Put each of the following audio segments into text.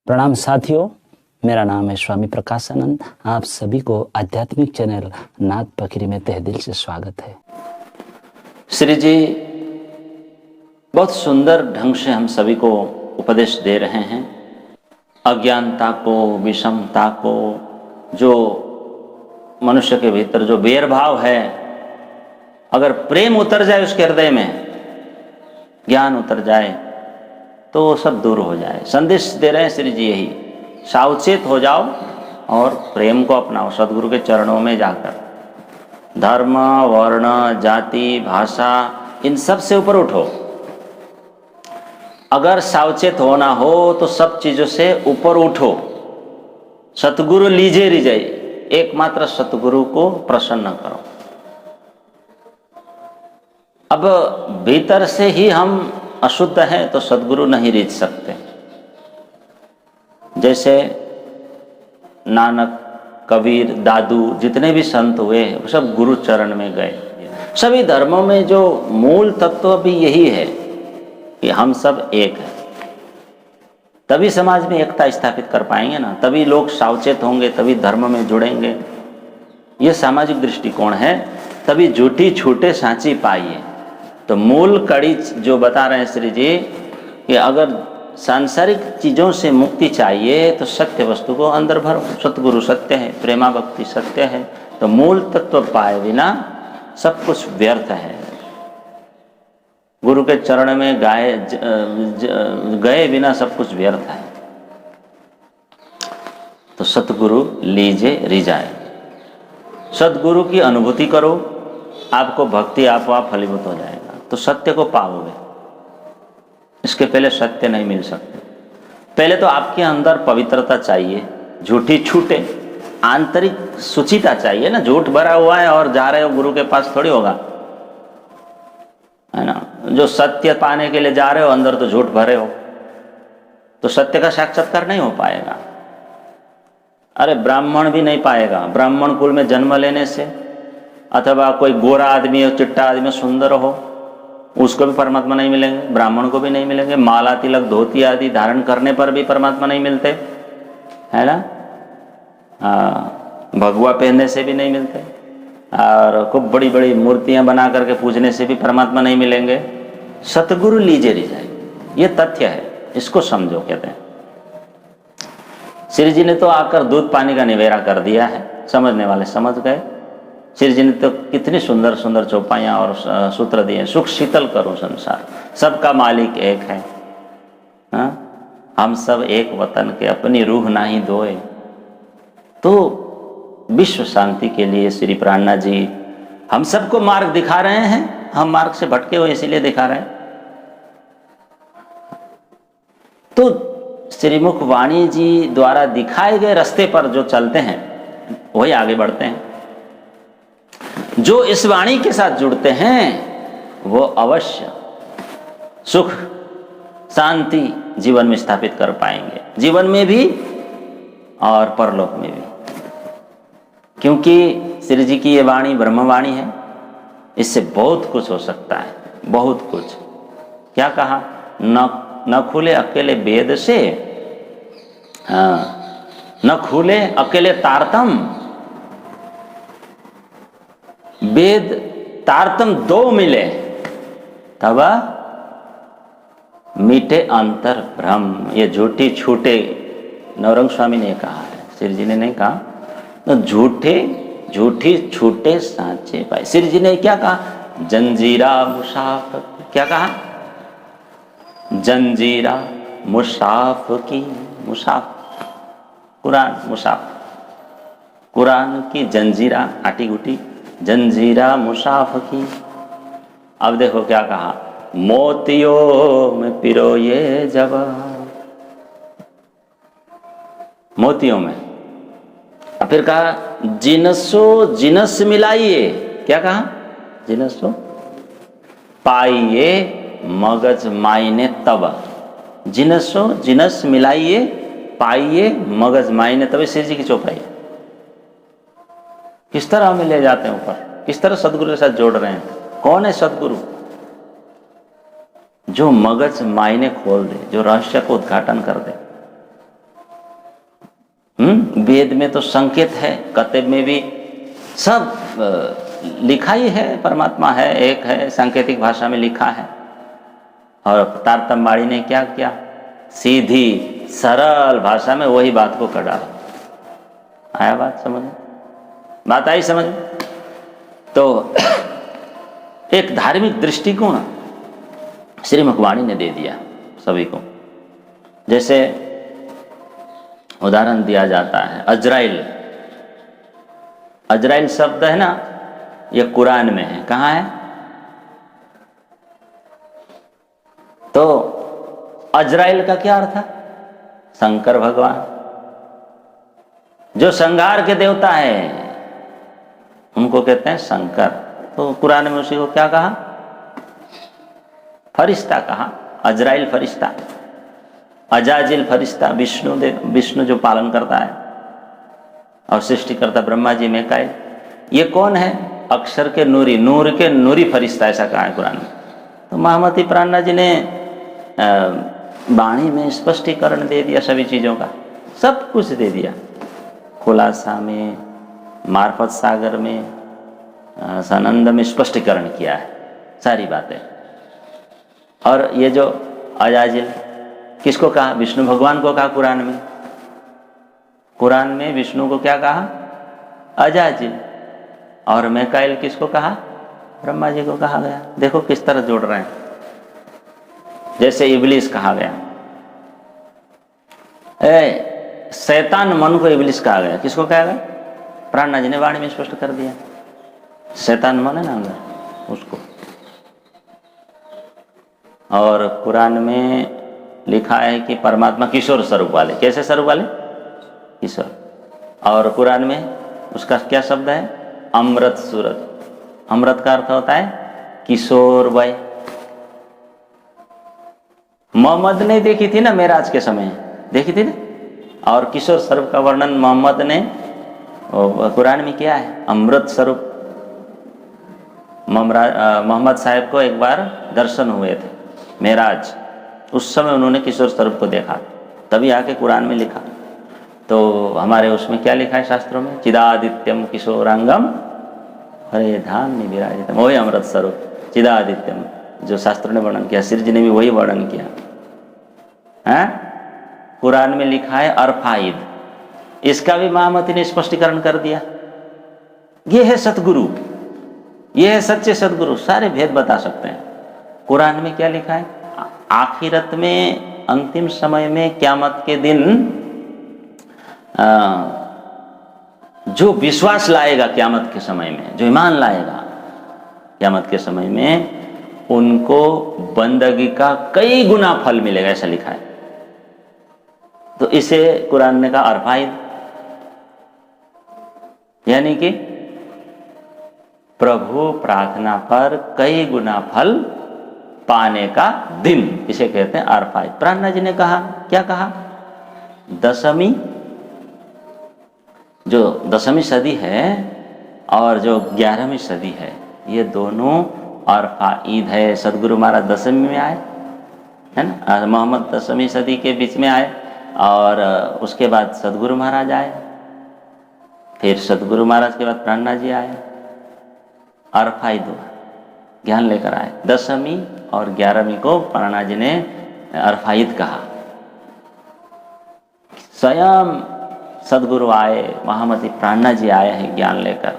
प्रणाम साथियों, मेरा नाम है स्वामी प्रकाशानंद। आप सभी को आध्यात्मिक चैनल नाथ पखरी में तहे दिल से स्वागत है। श्री जी बहुत सुंदर ढंग से हम सभी को उपदेश दे रहे हैं। अज्ञानता को, विषमता को, जो मनुष्य के भीतर जो बैरभाव है, अगर प्रेम उतर जाए उसके हृदय में, ज्ञान उतर जाए तो वो सब दूर हो जाए। संदेश दे रहे हैं श्री जी यही, सावचेत हो जाओ और प्रेम को अपनाओ सदगुरु के चरणों में जाकर। धर्म, वर्ण, जाति, भाषा, इन सब से ऊपर उठो। अगर सावचेत होना हो तो सब चीजों से ऊपर उठो। सतगुरु लीजे रिजाई, एकमात्र सतगुरु को प्रसन्न करो। अब भीतर से ही हम अशुद्ध हैं तो सद्गुरु नहीं रीझ सकते। जैसे नानक, कबीर, दादू, जितने भी संत हुए वो सब गुरु चरण में गए। सभी धर्मों में जो मूल तत्व भी यही है कि हम सब एक हैं। तभी समाज में एकता स्थापित कर पाएंगे ना, तभी लोग सावचेत होंगे, तभी धर्म में जुड़ेंगे। ये सामाजिक दृष्टिकोण है। तभी झूठी छूटे सांची पाइए। तो मूल कड़ी जो बता रहे हैं श्री जी कि अगर सांसारिक चीज़ों से मुक्ति चाहिए तो सत्य वस्तु को अंदर भरो। सतगुरु सत्य है, प्रेमा भक्ति सत्य है। तो मूल तत्व पाए बिना सब कुछ व्यर्थ है। गुरु के चरण में गए बिना सब कुछ व्यर्थ है। तो सतगुरु लीजे रिजाए, सतगुरु की अनुभूति करो, आपको भक्ति आप फलीभूत हो जाएगा। तो सत्य को पाओगे। इसके पहले सत्य नहीं मिल सकते। पहले तो आपके अंदर पवित्रता चाहिए, झूठी छूटे, आंतरिक सुचिता चाहिए ना। झूठ भरा हुआ है और जा रहे हो गुरु के पास, थोड़ी होगा, है ना। जो सत्य पाने के लिए जा रहे हो, अंदर तो झूठ भरे हो, तो सत्य का साक्षात्कार नहीं हो पाएगा। अरे ब्राह्मण भी नहीं पाएगा। ब्राह्मण कुल में जन्म लेने से, अथवा कोई गोरा आदमी हो, चिट्टा आदमी सुंदर हो, उसको भी परमात्मा नहीं मिलेंगे, ब्राह्मण को भी नहीं मिलेंगे। माला, तिलक, धोती आदि धारण करने पर भी परमात्मा नहीं मिलते, है ना। भगवा पहनने से भी नहीं मिलते, और खूब बड़ी बड़ी मूर्तियां बना करके पूजने से भी परमात्मा नहीं मिलेंगे। सतगुरु लीजे रिजाए, ये तथ्य है, इसको समझो। कहते हैं श्री जी ने तो आकर दूध पानी का निवेरा कर दिया है, समझने वाले समझ गए। श्री जी ने तो कितनी सुंदर सुंदर चौपाइयाँ और सूत्र दिए। सुख शीतल करो संसार, सबका मालिक एक है। हम सब एक वतन के, अपनी रूह नाही धोए। तो विश्व शांति के लिए श्री प्राणनाथ जी हम सबको मार्ग दिखा रहे हैं। हम मार्ग से भटके हुए इसीलिए दिखा रहे हैं। तो श्रीमुख वाणी जी द्वारा दिखाए गए रास्ते पर जो चलते हैं वही आगे बढ़ते हैं। जो इस वाणी के साथ जुड़ते हैं वो अवश्य सुख शांति जीवन में स्थापित कर पाएंगे, जीवन में भी और परलोक में भी। क्योंकि श्री जी की ये वाणी ब्रह्मवाणी है। इससे बहुत कुछ हो सकता है, बहुत कुछ। क्या कहा? न खुले अकेले वेद से, न खुले अकेले तारतम। वेद तारतम दो मिले तब मीठे अंतर भ्रम। ये झूठी छूटे, नवरंग स्वामी ने कहा है, श्री जी ने नहीं कहा। तो झूठी छूटे सांचे पाए। श्री जी ने क्या कहा? जंजीरा मुसाफ। क्या कहा? जंजीरा मुसाफ की। मुसाफ कुरान, मुसाफ कुरान की जंजीरा, आटी गुटी जंजीरा मुसाफ की। अब देखो क्या कहा? मोतियों में पिरोए जब, मोतियों में। फिर कहा जिनसो जिनस मिलाइए। क्या कहा? जिनसो पाइए मगज मायने तब। जिनसो जिनस मिलाइए, पाइए मगज मायने तब। श्री जी की चौपाई। किस तरह हमें ले जाते हैं ऊपर, किस तरह सदगुरु के साथ जोड़ रहे हैं। कौन है सदगुरु? जो मगज मायने खोल दे, जो रहस्य को उद्घाटन कर दे। वेद में तो संकेत है, कतब में भी सब लिखा ही है, परमात्मा है, एक है, सांकेतिक भाषा में लिखा है। और तारतम्य ने क्या किया, सीधी सरल भाषा में वही बात को कर डाला। आया बात समझ में? बात आई समझ में? तो एक धार्मिक दृष्टिकोण श्री मुखवाणी ने दे दिया सभी को। जैसे उदाहरण दिया जाता है अजराइल, अजराइल शब्द है ना, ये कुरान में है। कहाँ है? तो अजराइल का क्या अर्थ है? शंकर भगवान, जो संहार के देवता है उनको कहते हैं शंकर। तो कुरान में उसी को क्या कहा? फरिश्ता कहा। अजराइल फरिश्ता, अजाजिल फरिश्ता, विष्णु जो पालन करता है, और सृष्टिकर्ता ब्रह्मा जी मीकाईल। ये कौन है? अक्षर के नूरी, नूर के नूरी फरिश्ता, ऐसा कहा है कुरान में। तो महामती प्राणनाथ जी ने वाणी में स्पष्टीकरण दे दिया सभी चीज़ों का, सब कुछ दे दिया। खुलासा में, मार्फत सागर में, सानंद में स्पष्टीकरण किया है सारी बातें। और ये जो अजाजिल किसको कहा? विष्णु भगवान को कहा कुरान में। कुरान में विष्णु को क्या कहा? अजाजिल। और मीकाईल किसको कहा? ब्रह्मा जी को कहा गया। देखो किस तरह जोड़ रहे हैं। जैसे इब्लिस कहा गया, शैतान मन को इब्लिस कहा गया। किसको कहा गया? प्राणनाथ जी ने वाणी में स्पष्ट कर दिया। शैतान मन है ना अंदर, उसको। और कुरान में लिखा है कि परमात्मा किशोर स्वरूप वाले। कैसे स्वरूप वाले? किशोर। और कुरान में उसका क्या शब्द है? अमृत सूरत। अमृत का अर्थ होता है किशोर वय। मोहम्मद ने देखी थी ना मेराज के समय, देखी थी ना। और किशोर स्वरूप का वर्णन मोहम्मद ने कुरान में किया है, अमृत स्वरूप। मोहम्मद साहब को एक बार दर्शन हुए थे मेराज, उस समय उन्होंने किशोर स्वरूप को देखा, तभी आके कुरान में लिखा। तो हमारे उसमें क्या लिखा है शास्त्रों में? चिदादित्यम किशोरांगम हरे धाम में विराजितम। वही अमृत स्वरूप चिदादित्यम, जो शास्त्रों ने वर्णन किया, श्री जी ने भी वही वर्णन किया है। कुरान में लिखा है अरफाइद, इसका भी महामती ने स्पष्टीकरण कर दिया। ये है सतगुरु, ये है सच्चे सतगुरु, सारे भेद बता सकते हैं। कुरान में क्या लिखा है? आखिरत में, अंतिम समय में, क़यामत के दिन जो विश्वास लाएगा क़यामत के समय में, जो ईमान लाएगा क़यामत के समय में, उनको बंदगी का कई गुना फल मिलेगा, ऐसा लिखा है। तो इसे कुरान ने कहा अरफाइद, यानी कि प्रभु प्रार्थना पर कई गुना फल पाने का दिन, इसे कहते हैं अरफाइद। प्राणनाथ जी ने कहा, क्या कहा? दशमी, जो दशमी सदी है और जो 11वीं सदी है, ये दोनों अरफाइद है। सदगुरु महाराज दशमी में आए, है ना, मोहम्मद दशमी सदी के बीच में आए, और उसके बाद सदगुरु महाराज आए, फिर सदगुरु महाराज के बाद प्राणनाथ जी आए। अरफाइद हुआ, ज्ञान लेकर आए। दशमी और 11वीं को प्राणनाथ जी ने अरफाइद कहा। स्वयं सदगुरु आए, महामती प्राणनाथ जी आए हैं ज्ञान लेकर।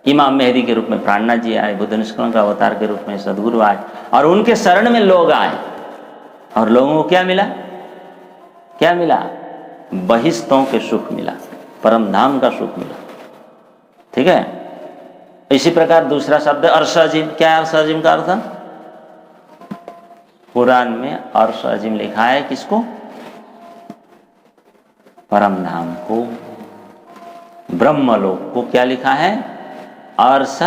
इमाम मेहदी के रूप में प्राणनाथ जी आए, बुद्ध निष्कलंक अवतार के रूप में सदगुरु आए, और उनके शरण में लोग आए, और लोगों को क्या मिला? क्या मिला? बहिष्तों के सुख मिला, परम धाम का सुख मिला। ठीक है। इसी प्रकार दूसरा शब्द अर्श अजीम। क्या है अर्श अजीम का अर्थ? कुरान में अर्श अजीम लिखा है किसको? परम धाम को, ब्रह्मलोक को। क्या लिखा है? अर्श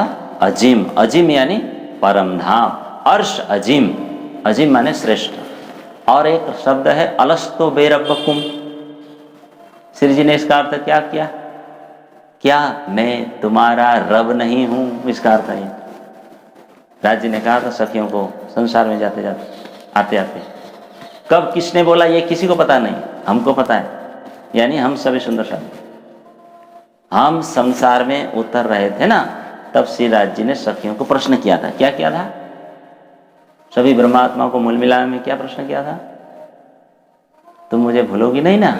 अजीम। अजीम यानी परम धाम, अर्श अजीम। अजीम माने श्रेष्ठ। और एक शब्द है अलस्तो बेरब्बकुम। श्री जी ने इसका अर्थ क्या किया? क्या मैं तुम्हारा रब नहीं हूं? इसका अर्थ है। राज जी ने कहा था सखियों को संसार में जाते जाते, आते आते, कब किसने बोला ये किसी को पता नहीं, हमको पता है। यानी हम सभी सुंदर साथी, हम संसार में उतर रहे थे ना, तब श्री राज जी ने सखियों को प्रश्न किया था। क्या किया था? सभी ब्रह्मात्माओं को मूल मिलाने में क्या प्रश्न किया था? तुम मुझे भूलोगी नहीं ना?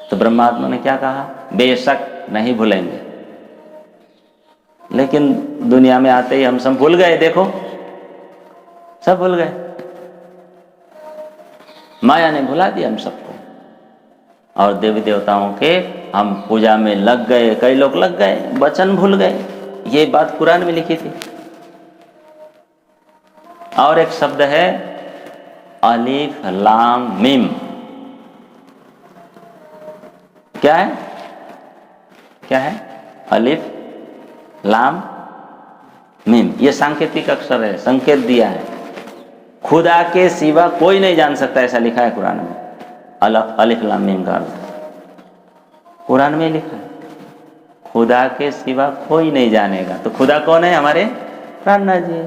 तो ब्रह्मात्मा ने क्या कहा? बेशक नहीं भूलेंगे। लेकिन दुनिया में आते ही हम सब भूल गए। देखो, सब भूल गए, माया ने भुला दिया हम सबको। और देवी देवताओं के हम पूजा में लग गए, कई लोग लग गए, वचन भूल गए। ये बात कुरान में लिखी थी। और एक शब्द है अलिफ लाम मीम। क्या है? क्या है? अलिफ लाम मीम। ये सांकेतिक अक्षर है, संकेत दिया है। खुदा के सिवा कोई नहीं जान सकता, ऐसा लिखा है कुरान में। अलिफ लाम मीम का अर्थ कुरान में लिखा है, खुदा के सिवा कोई नहीं जानेगा। तो खुदा कौन है? हमारे प्राणनाथ जी।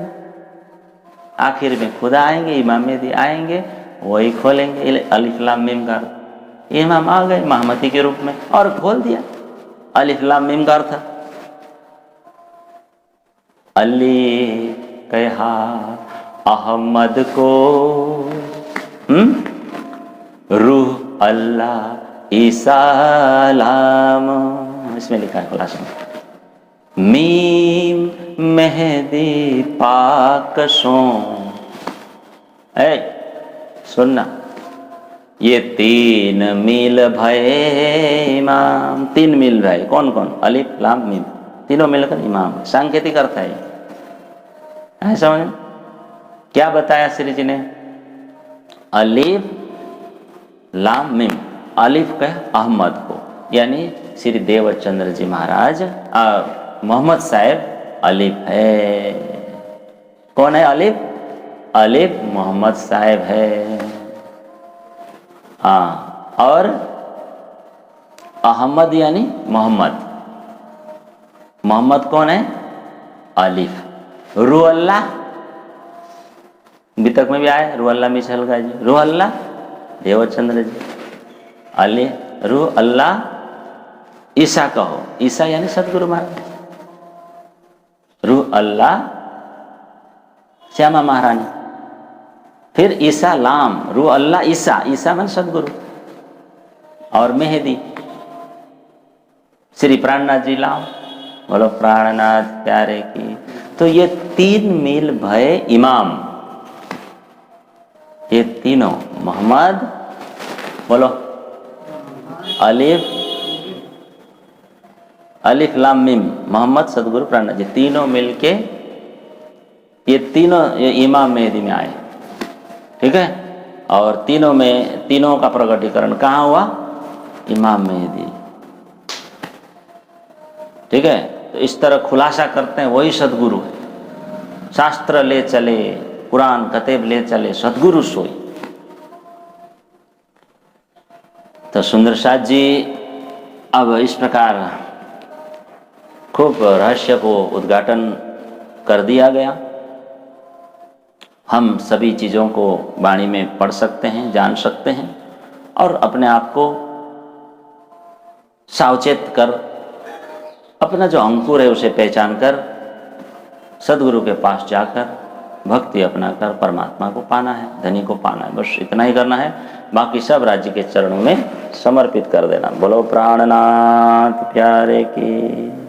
आखिर में खुदा आएंगे, इमाम मेहदी आएंगे, वही खोलेंगे अलिफ लाम मीम का अर्थ। इमाम आ गए महमती के रूप में और खोल दिया अलिफ लाम मीम का अर्थ। अली कहा अहमद को, रूह अल्लाह ईसा लाम, इसमें लिखा है खुलासा। मीम मेहदी पाक सो। सुनना, ये 3 मील भय इमाम। 3 मील भय कौन कौन? अलिफ लाम मीम, तीनों मिलकर इमाम। सांकेतिक अर्थ है समझ? क्या बताया श्री जी ने? अलिफ लाम मीम। अलिफ कह अहमद को, यानी श्री देवचंद्र जी महाराज, मोहम्मद साहब अलिफ है। कौन है अलिफ? अलिफ मोहम्मद साहब है। हाँ, और अहमद यानी मोहम्मद। मोहम्मद कौन है? अलिफ। रूह अल्लाह, वितक में भी आए, रूह अल्लाह मिशल का जी, रूह अल्लाह देवचंद्र जी। अली रूह अल्लाह ईसा कहो, ईसा यानी सदगुरु महाराज। रूह अल्लाह श्यामा महारानी। फिर ईसा लाम, रूह अल्लाह ईसा, ईसा मन सदगुरु। और मेहदी श्री प्राणनाथ जी लाम। बोलो प्राणनाथ प्यारे की। तो ये 3 मील भय इमाम, ये तीनों मोहम्मद, बोलो अलिफ लाम मीम, मोहम्मद सदगुरु प्राणनाथ जी, तीनों मिलके ये इमाम मेहदी में आए। ठीक है? और तीनों का प्रकटीकरण कहाँ हुआ? इमाम मेहदी। ठीक है? तो इस तरह खुलासा करते हैं, वही सदगुरु है। शास्त्र ले चले, कुरान कतेब ले चले, सदगुरु सोई। तो सुंदर साथ जी अब इस प्रकार खूब रहस्य को उद्घाटन कर दिया गया। हम सभी चीज़ों को वाणी में पढ़ सकते हैं, जान सकते हैं, और अपने आप को सावचेत कर, अपना जो अंकुर है उसे पहचान कर सदगुरु के पास जाकर भक्ति अपनाकर परमात्मा को पाना है, धनी को पाना है। बस इतना ही करना है, बाकी सब राज्य के चरणों में समर्पित कर देना। बोलो प्राणनाथ प्यारे की।